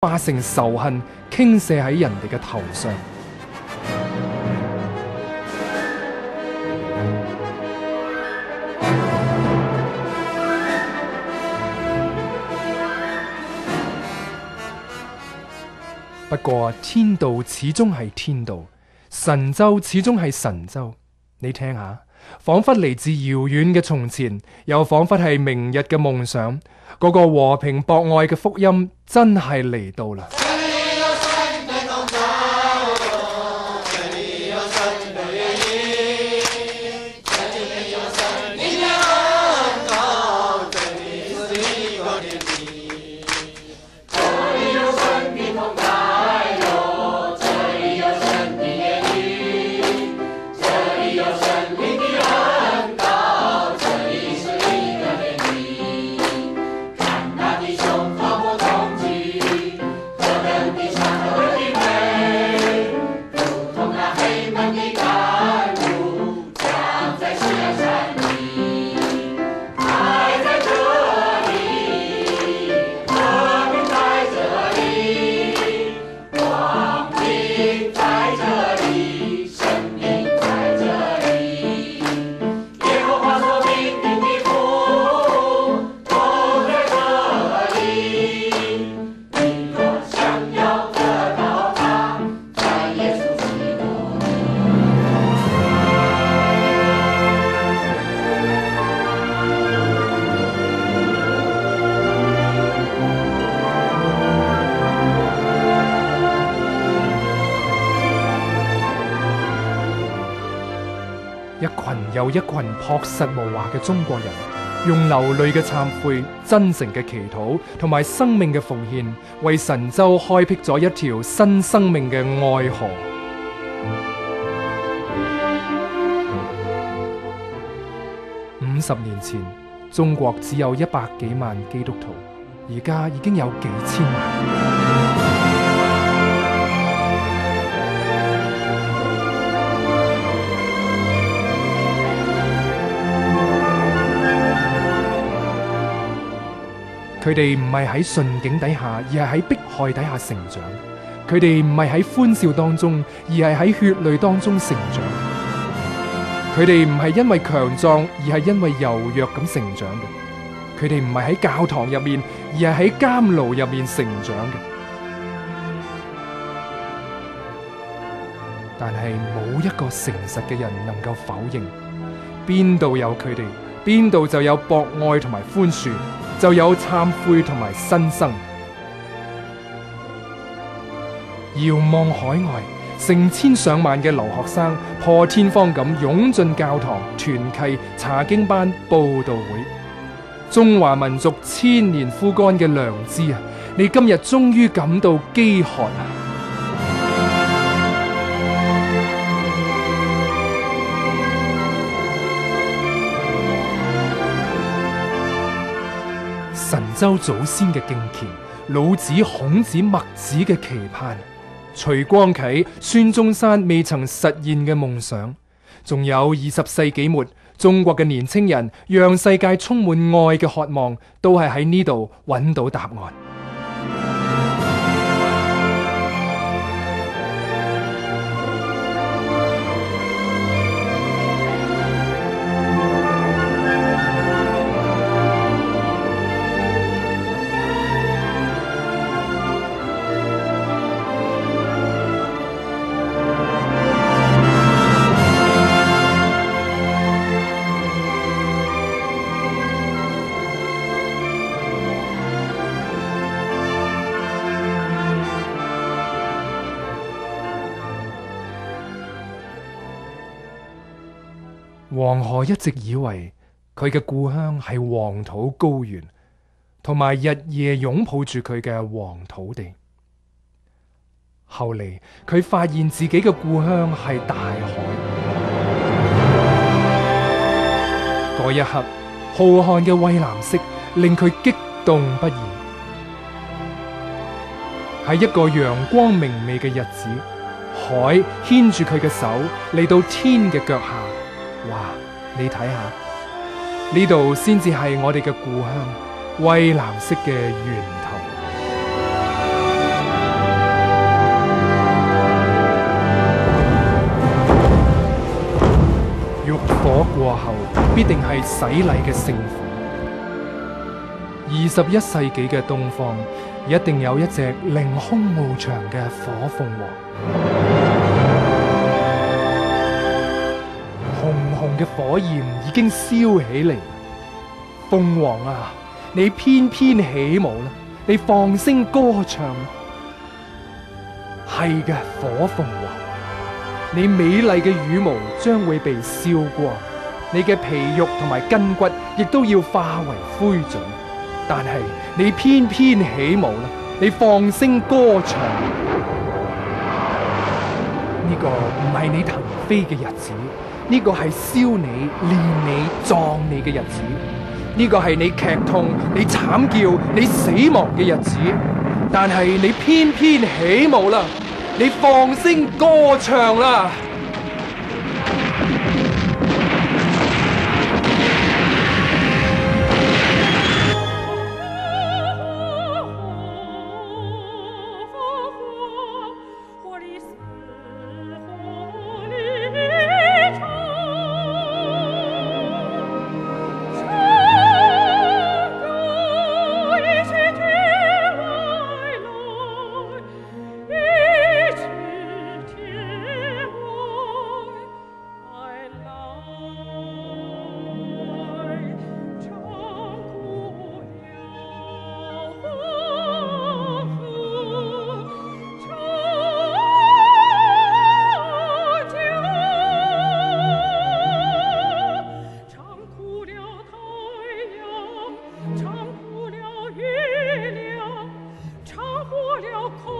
化成仇恨，傾瀉喺人哋嘅頭上。不過天道始終係天道，神州始終係神州。你聽下，仿佛嚟自遙遠嘅從前，又仿佛係明日嘅夢想。嗰個和平博愛嘅福音真係嚟到啦！一群又一群樸實無華嘅中國人，用流淚嘅懺悔、真誠嘅祈禱同埋生命嘅奉獻，為神州開闢咗一條新生命嘅愛河。50年前，中國只有100幾萬基督徒，而家已經有幾千萬。佢哋唔係喺順境底下，而係喺迫害底下成長。佢哋唔係喺歡笑當中，而係喺血淚當中成長。佢哋唔係因為強壯，而係因為柔弱咁成長嘅。佢哋唔係喺教堂入面，而係喺監牢入面成長嘅。但係冇一個誠實嘅人能夠否認，邊度有佢哋，邊度就有博愛同埋寬恕，就有懺悔同埋新生。遙望海外，成千上萬嘅留學生破天荒咁湧進教堂、團契、查經班、佈道會。中華民族千年枯乾嘅良知啊，你今日終於感到飢渴啊！神州祖先嘅敬虔，老子、孔子、墨子嘅期盼，徐光啟、孫中山未曾實現嘅夢想，仲有20世紀末中國嘅年青人讓世界充滿愛嘅渴望，都係喺呢度揾到答案。黃河一直以為佢嘅故鄉係黃土高原，同埋日夜擁抱住佢嘅黃土地。後嚟佢發現自己嘅故鄉係大海。嗰一刻，浩瀚嘅蔚藍色令佢激動不已。喺一個陽光明媚嘅日子，海牽住佢嘅手嚟到天嘅腳下。哇！你睇下，呢度先至係我哋嘅故鄉，蔚藍色嘅源頭。必定係洗禮嘅聖火。21世紀嘅東方一定有一隻凌空翱翔嘅火鳳凰，熊熊嘅火焰已經燒起嚟。鳳凰啊，你翩翩起舞啦，你放聲歌唱啦。係嘅，火鳳凰，你美麗嘅羽毛將會被燒光，你嘅皮肉同埋筋骨亦都要化為灰燼。但係你翩翩起舞啦，你放聲歌唱。呢個唔係你騰飛嘅日子，呢個係燒你、煉你、葬你嘅日子。呢個係你劇痛、你慘叫、你死亡嘅日子。但係你翩翩起舞啦，你放聲歌唱啦。唱哭了月亮，唱活了空。